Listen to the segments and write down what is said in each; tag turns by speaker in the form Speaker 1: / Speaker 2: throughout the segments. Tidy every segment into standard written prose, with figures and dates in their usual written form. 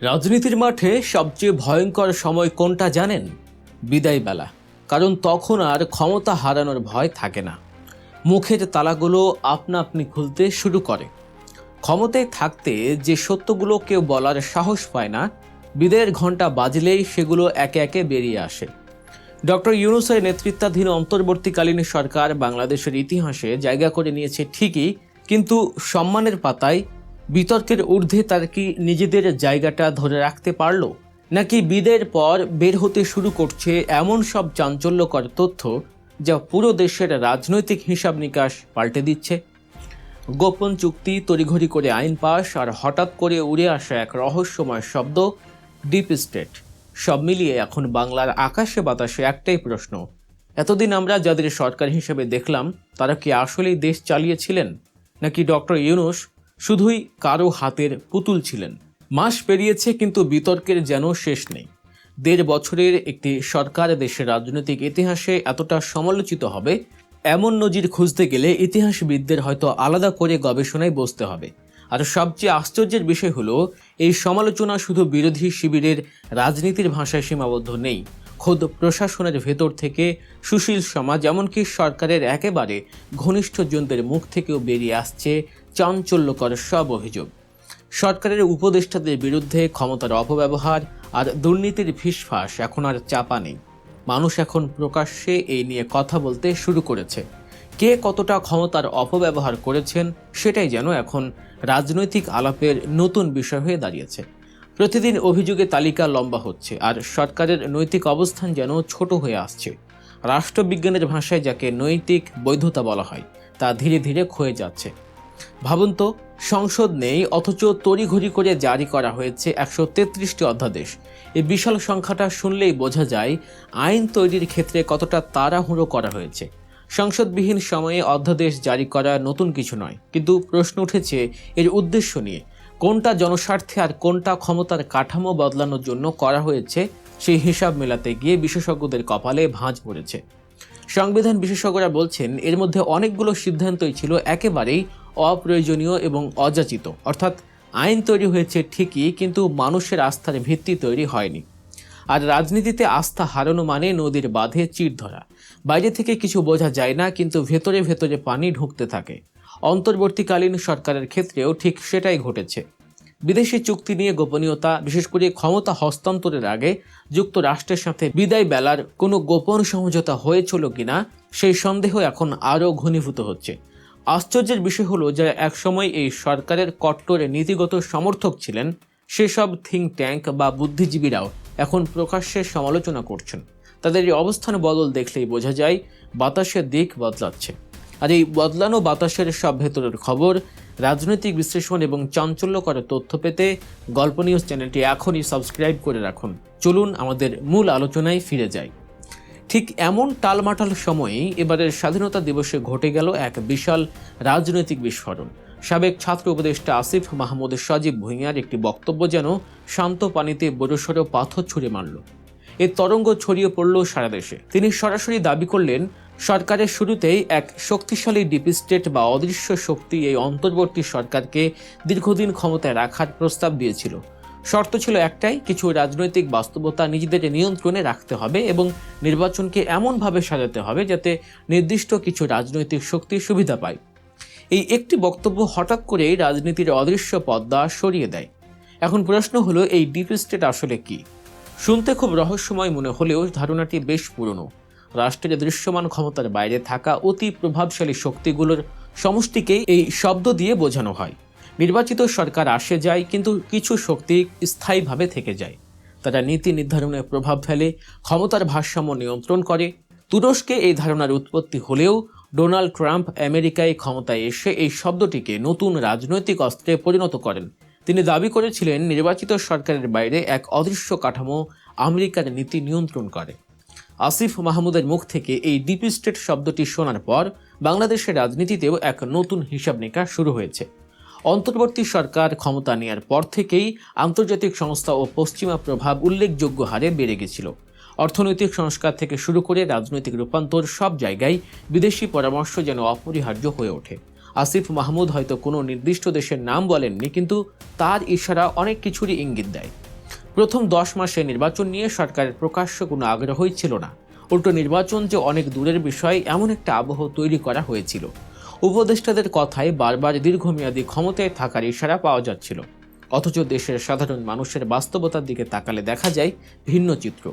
Speaker 1: রাজনীতির মাঠে সবচেয়ে ভয়ঙ্কর সময় কোনটা জানেন? বিদায় বেলা। কারণ তখন আর ক্ষমতা হারানোর ভয় থাকে না। মুখের তালাগুলো আপনা আপনি খুলতে শুরু করে। ক্ষমতায় থাকতে যে সত্যগুলো কেউ বলার সাহস পায় না, বিদায়ের ঘণ্টা বাজলেই সেগুলো একে একে বেরিয়ে আসে। ডক্টর ইউনূসের নেতৃত্বাধীন অন্তর্বর্তীকালীন সরকার বাংলাদেশের ইতিহাসে জায়গা করে নিয়েছে ঠিকই, কিন্তু সম্মানের পাতায় বিতর্কের ঊর্ধ্বে তার কি নিজেদের জায়গাটা ধরে রাখতে পারল, নাকি বিদায়ের পর বের হতে শুরু করছে এমন সব চাঞ্চল্যকর তথ্য যা পুরো দেশের রাজনৈতিক হিসাব নিকাশ পাল্টে দিচ্ছে? গোপন চুক্তি, তড়িঘড়ি করে আইন পাশ, আর হঠাৎ করে উড়ে আসা এক রহস্যময় শব্দ ডিপ স্টেট। সব মিলিয়ে এখন বাংলার আকাশে বাতাসে একটাই প্রশ্ন: এতদিন আমরা যাদের সরকার হিসেবে দেখলাম, তারা কি আসলেই দেশ চালিয়েছিলেন, নাকি ডক্টর ইউনূস শুধুই কারো হাতের পুতুল ছিলেন? মাস পেরিয়েছে, কিন্তু বিতর্কের যেন শেষ নেই। ১.৫ বছরের একটি সরকার দেশের রাজনৈতিক ইতিহাসে এতটা সমালোচিত হবে, এমন নজির খুঁজতে গেলে ইতিহাসবিদদের হয়তো আলাদা করে গবেষণায় বসতে হবে। আর সবচেয়ে আশ্চর্যের বিষয় হলো, এই সমালোচনা শুধু বিরোধী শিবিরের রাজনীতির ভাষায় সীমাবদ্ধ নেই। খোদ প্রশাসনের ভেতর থেকে, সুশীল সমাজ, এমনকি সরকারের একেবারে ঘনিষ্ঠজনদের মুখ থেকেও বেরিয়ে আসছে চাঞ্চল্যকর সব অভিযোগ। সরকারের উপদেষ্টাদের বিরুদ্ধে ক্ষমতার অপব্যবহার আর দুর্নীতির ফিসফাস এখন আর চাপা নেই। মানুষ এখন প্রকাশ্যে এই নিয়ে কথা বলতে শুরু করেছে। কে কতটা ক্ষমতার অপব্যবহার করেছেন সেটাই যেন এখন রাজনৈতিক আলাপের নতুন বিষয় হয়ে দাঁড়িয়েছে। প্রতিদিন অভিযোগের তালিকা লম্বা হচ্ছে, আর সরকারের নৈতিক অবস্থান যেন ছোট হয়ে আসছে। রাষ্ট্রবিজ্ঞানের ভাষায় যাকে নৈতিক বৈধতা বলা হয়, তা ধীরে ধীরে ক্ষয়ে যাচ্ছে। ভাবুন তো, সংসদ নেই, অথচ তড়িঘড়ি করে জারি করা হয়েছে ১৩৩টি অধ্যাদেশ। এই বিশাল সংখ্যাটা শুনলেই বোঝা যায় আইন তৈরির ক্ষেত্রে কতটা তাড়াহুড়ো করা হয়েছে। সংসদবিহীন সময়ে অধ্যাদেশ জারি করা নতুন কিছু নয়, কিন্তু প্রশ্ন উঠেছে এর উদ্দেশ্য নিয়ে। কোনটা জনস্বার্থে আর কোনটা ক্ষমতার কাঠামো বদলানোর জন্য করা হয়েছে, সেই হিসাব মেলাতে গিয়ে বিশেষজ্ঞদের কপালে ভাঁজ পড়েছে। সংবিধান বিশেষজ্ঞরা বলছেন, এর মধ্যে অনেকগুলো সিদ্ধান্তই ছিল একেবারেই অপ্রয়োজনীয় এবং অযাচিত। অর্থাৎ আইন তৈরি হয়েছে ঠিকই, কিন্তু মানুষের আস্থার ভিত্তি তৈরি হয়নি। আর রাজনীতিতে আস্থা হারানো মানে নদীর বাঁধে চির ধরা। বাইরে থেকে কিছু বোঝা যায় না, কিন্তু ভেতরে ভেতরে পানি ঢুকতে থাকে। অন্তর্বর্তীকালীন সরকারের ক্ষেত্রেও ঠিক সেটাই ঘটেছে। বিদেশি চুক্তি নিয়ে গোপনীয়তা, বিশেষ করে ক্ষমতা হস্তান্তরের আগে যুক্তরাষ্ট্রের সাথে বিদায় বেলার কোনো গোপন সমঝোতা হয়েছিল কিনা, সেই সন্দেহ এখন আরও ঘনীভূত হচ্ছে। আশ্চর্যের বিষয় হলো, যারা একসময় এই সরকারের কট্টর নীতিগত সমর্থক ছিলেন, সেসব থিঙ্ক ট্যাঙ্ক বা বুদ্ধিজীবীরাও এখন প্রকাশ্যে সমালোচনা করছেন। তাদের এই অবস্থান বদল দেখলেই বোঝা যায় বাতাসের দিক বদলাচ্ছে। আর এই বদলানো বাতাসের সব ভেতরের খবর, রাজনৈতিক বিশ্লেষণ এবং চাঞ্চল্যকর তথ্য পেতে গল্প নিউজ চ্যানেলটি এখনই সাবস্ক্রাইব করে রাখুন। চলুন আমাদের মূল আলোচনায় ফিরে যাই। ঠিক এমন টালমাটাল সময়েই এবারের স্বাধীনতা দিবসে ঘটে গেল এক বিশাল রাজনৈতিক বিস্ফোরণ। সাবেক ছাত্র উপদেষ্টা আসিফ মাহমুদ সজীব ভুঁইয়ার একটি বক্তব্য যেন শান্ত পানিতে বড়সড় পাথর ছুঁড়ে মারল। এর তরঙ্গ ছড়িয়ে পড়ল সারা দেশে। তিনি সরাসরি দাবি করলেন, সরকারের শুরুতেই এক শক্তিশালী ডিপ স্টেট বা অদৃশ্য শক্তি এই অন্তর্বর্তী সরকারকে দীর্ঘদিন ক্ষমতায় রাখার প্রস্তাব দিয়েছিল। শর্ত ছিল একটাই, কিছু রাজনৈতিক বাস্তবতা নিজেদের নিয়ন্ত্রণে রাখতে হবে এবং নির্বাচনকে এমনভাবে সাজাতে হবে যাতে নির্দিষ্ট কিছু রাজনৈতিক শক্তি সুবিধা পায়। এই একটি বক্তব্য হঠাৎ করেই রাজনীতির অদৃশ্য পর্দা সরিয়ে দেয়। এখন প্রশ্ন হলো, এই ডিপ স্টেট আসলে কি? শুনতে খুব রহস্যময় মনে হলেও ধারণাটি বেশ পুরনো। রাষ্ট্রের দৃশ্যমান ক্ষমতার বাইরে থাকা অতি প্রভাবশালী শক্তিগুলোর সমষ্টিকেই এই শব্দ দিয়ে বোঝানো হয়। নির্বাচিত সরকার আসে যায়, কিন্তু কিছু শক্তি স্থায়ীভাবে থেকে যায়। তারা নীতি নির্ধারণে প্রভাব ফেলে, ক্ষমতার ভারসাম্য নিয়ন্ত্রণ করে। তুরস্কে এই ধারণার উৎপত্তি হলেও ডোনাল্ড ট্রাম্প আমেরিকায় ক্ষমতায় এসে এই শব্দটিকে নতুন রাজনৈতিক অস্ত্রে পরিণত করেন। তিনি দাবি করেছিলেন, নির্বাচিত সরকারের বাইরে এক অদৃশ্য কাঠামো আমেরিকার নীতি নিয়ন্ত্রণ করে। আসিফ মাহমুদের মুখ থেকে এই ডিপ স্টেট শব্দটি শোনার পর বাংলাদেশের রাজনীতিতেও এক নতুন হিসাব নিকাশ শুরু হয়েছে। অন্তর্বর্তী সরকার ক্ষমতা নেওয়ার পর থেকেই আন্তর্জাতিক সংস্থা ও পশ্চিমা প্রভাব উল্লেখযোগ্য হারে বেড়ে গেছিল। অর্থনৈতিক সংস্কার থেকে শুরু করে রাজনৈতিক রূপান্তর, সব জায়গায় বিদেশি পরামর্শ যেন অপরিহার্য হয়ে ওঠে। আসিফ মাহমুদ হয়তো কোনো নির্দিষ্ট দেশের নাম বলেননি, কিন্তু তার ইশারা অনেক কিছুরই ইঙ্গিত দেয়। প্রথম 10 মাসে নির্বাচন নিয়ে সরকারের প্রকাশ্য কোনো আগ্রহই ছিল না। উল্টো নির্বাচন যে অনেক দূরের বিষয় এমন একটা আবহ তৈরি করা হয়েছিল। উপদেষ্টাদের কথায় বারবার দীর্ঘমেয়াদী ক্ষমতায় থাকার ইশারা পাওয়া যাচ্ছিল, অথচ দেশের সাধারণ মানুষের বাস্তবতার দিকে তাকালে দেখা যায় ভিন্ন চিত্র।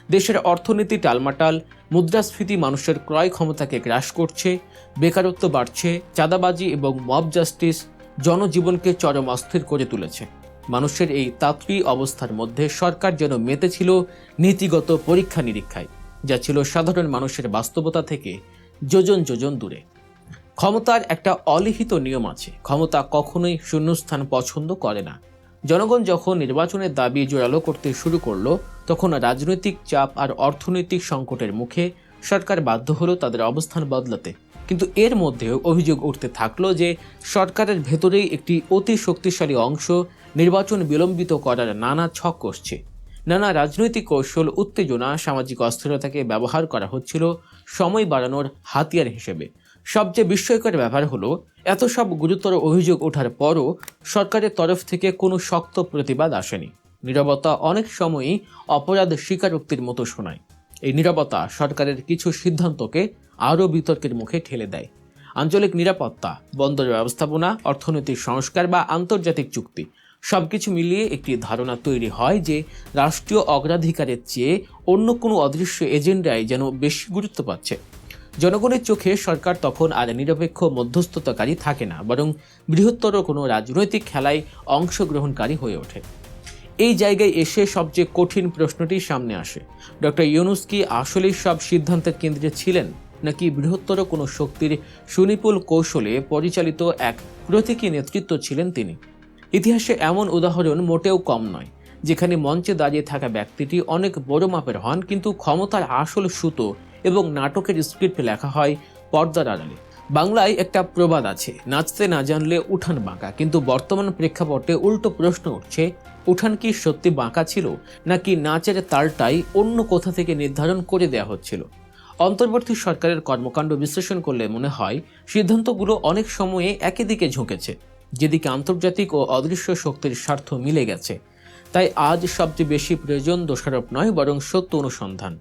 Speaker 1: দেশের অর্থনীতি টালমাটাল, মুদ্রাস্ফীতি মানুষের ক্রয় ক্ষমতাকে গ্রাস করছে, বেকারত্ব বাড়ছে, চাঁদাবাজি এবং মব জাস্টিস জনজীবনকে চরম অস্থির করে তুলেছে। মানুষের এই তাত্রী অবস্থার মধ্যে সরকার যেন মেতেছিল নীতিগত পরীক্ষা নিরীক্ষায়, যা ছিল সাধারণ মানুষের বাস্তবতা থেকে যোজন যোজন দূরে। ক্ষমতার একটা অলিখিত নিয়ম আছে, ক্ষমতা কখনোই শূন্যস্থান পছন্দ করে না। জনগণ যখন নির্বাচনের দাবি জোরালো করতে শুরু করলো, তখন রাজনৈতিক চাপ আর অর্থনৈতিক সংকটের মুখে সরকার বাধ্য হলো তাদের অবস্থান বদলাতে। কিন্তু এর মধ্যেও অভিযোগ উঠতে থাকলো যে সরকারের ভেতরেই একটি অতি শক্তিশালী অংশ নির্বাচন বিলম্বিত করার নানা ছক কষছে। নানা রাজনৈতিক কৌশল, উত্তেজনা, সামাজিক অস্থিরতাকে ব্যবহার করা হচ্ছিল সময় বাড়ানোর হাতিয়ার হিসেবে। সবচেয়ে বিস্ময়কর ব্যাপার হলো, এত সব গুরুতর অভিযোগ ওঠার পরও সরকারের তরফ থেকে কোনো শক্ত প্রতিবাদ আসেনি। নীরবতা অনেক সময়ই অপরাধ স্বীকারোক্তির মতো শোনায়। এই নীরবতা সরকারের কিছু সিদ্ধান্তকে আরও বিতর্কের মুখে ঠেলে দেয়। আঞ্চলিক নিরাপত্তা, বন্দর ব্যবস্থাপনা, অর্থনৈতিক সংস্কার বা আন্তর্জাতিক চুক্তি সবকিছু মিলিয়ে একটি ধারণা তৈরি হয় যে রাষ্ট্রীয় অগ্রাধিকারের চেয়ে অন্য কোনো অদৃশ্য এজেন্ডায় যেন বেশি গুরুত্ব পাচ্ছে। জনগণের চোখে সরকার তখন আর নিরপেক্ষ মধ্যস্থতাকারী থাকে না, বরং বৃহত্তর কোনো রাজনৈতিক খেলায় অংশগ্রহণকারী হয়ে ওঠে। এই জায়গায় এসে সবচেয়ে কঠিন প্রশ্নটি সামনে আসে, ডক্টর ইউনূস কি আসলেই সব সিদ্ধান্তের কেন্দ্রে ছিলেন, নাকি বৃহত্তর কোনো শক্তির সুনিপুণ কৌশলে পরিচালিত এক প্রতীকী নেতৃত্ব ছিলেন তিনি? ইতিহাসে এমন উদাহরণ মোটেও কম নয়, যেখানে মঞ্চে দাঁড়িয়ে থাকা ব্যক্তিটি অনেক বড় মাপের হন, কিন্তু ক্ষমতার আসল সুতো এবং নাটকের স্ক্রিপ্ট লেখা হয় পর্দার আড়ালে। বাংলায় একটা প্রবাদ আছে, নাচতে না জানলে উঠান বাঁকা। কিন্তু বর্তমান প্রেক্ষাপটে উল্টো প্রশ্ন উঠছে, উঠান কি সত্যি বাঁকা ছিল, নাকি নাচের তালটাই অন্য কোথা থেকে নির্ধারণ করে দেওয়া হচ্ছিল? অন্তর্বর্তী সরকারের কর্মকাণ্ড বিশ্লেষণ করলে মনে হয় সিদ্ধান্তগুলো অনেক সময়ে একই দিকে ঝুঁকেছে, যেদিকে আন্তর্জাতিক ও অদৃশ্য শক্তির স্বার্থ মিলে গেছে। তাই আজ সবচেয়ে বেশি প্রয়োজন দোষারোপ নয়, বরং সত্য অনুসন্ধান।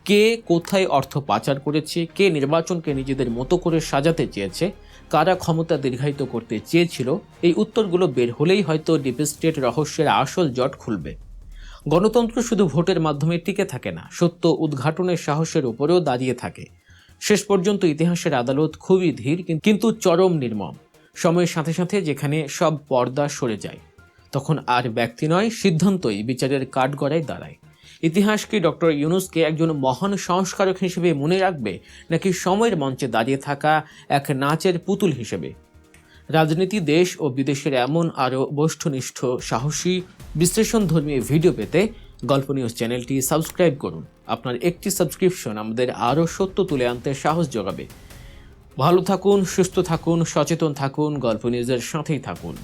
Speaker 1: কে কোথায় অর্থ পাচার করেছে, কে নির্বাচনকে নিজেদের মতো করে সাজাতে চেয়েছে, কারা ক্ষমতা দীর্ঘায়িত করতে চেয়েছিল, এই উত্তরগুলো বের হলেই হয়তো ডিপ স্টেট রহস্যের আসল জট খুলবে। গণতন্ত্র শুধু ভোটের মাধ্যমে টিকে থাকে না, সত্য উদ্ঘাটনের সাহসের উপরেও দাঁড়িয়ে থাকে। শেষ পর্যন্ত ইতিহাসের আদালত খুবই ধীর, কিন্তু চরম নির্মম। সময়ের সাথে সাথে যেখানে সব পর্দা সরে যায়, তখন আর ব্যক্তি নয়, সিদ্ধান্তই বিচারের কাঠগড়ায় দাঁড়ায়। ইতিহাস কি ডক্টর ইউনূসকে একজন মহান সংস্কারক হিসেবে মনে রাখবে, নাকি সময়ের মঞ্চে দাঁড়িয়ে থাকা এক নাচের পুতুল হিসেবে? রাজনীতি, দেশ ও বিদেশের এমন আরও বস্তুনিষ্ঠ, সাহসী, বিশ্লেষণধর্মী ভিডিও পেতে গল্প নিউজ চ্যানেলটি সাবস্ক্রাইব করুন। আপনার একটি সাবস্ক্রিপশন আমাদের আরও সত্য তুলে আনতে সাহস যোগাবে। ভালো থাকুন, সুস্থ থাকুন, সচেতন থাকুন, গল্প নিউজের সাথেই থাকুন।